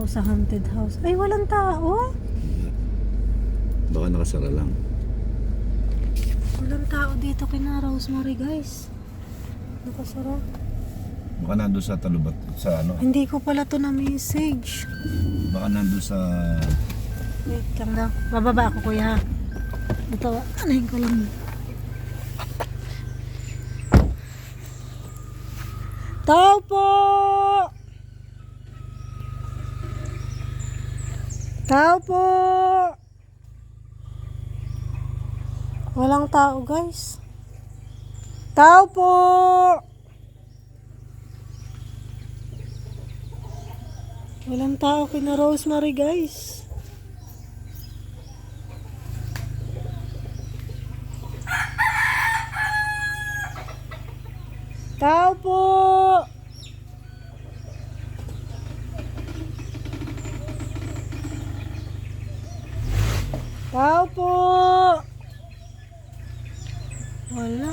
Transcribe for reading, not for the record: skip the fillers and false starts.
tao sa haunted house. Ay, walang tao. Baka nakasara lang. Walang tao dito kina Rosemary, guys. Nakasara. Baka nandun sa talubat sa ano. Hindi ko pala to na message. Baka nandun sa... Wait lang daw. Bababa ako, kuya. Ito, anahin ko lang. Tao po! Tao po! Walang tao, guys. Tao po! Walang tao kina Rosemary, guys. Tao po! Tao po! Wala.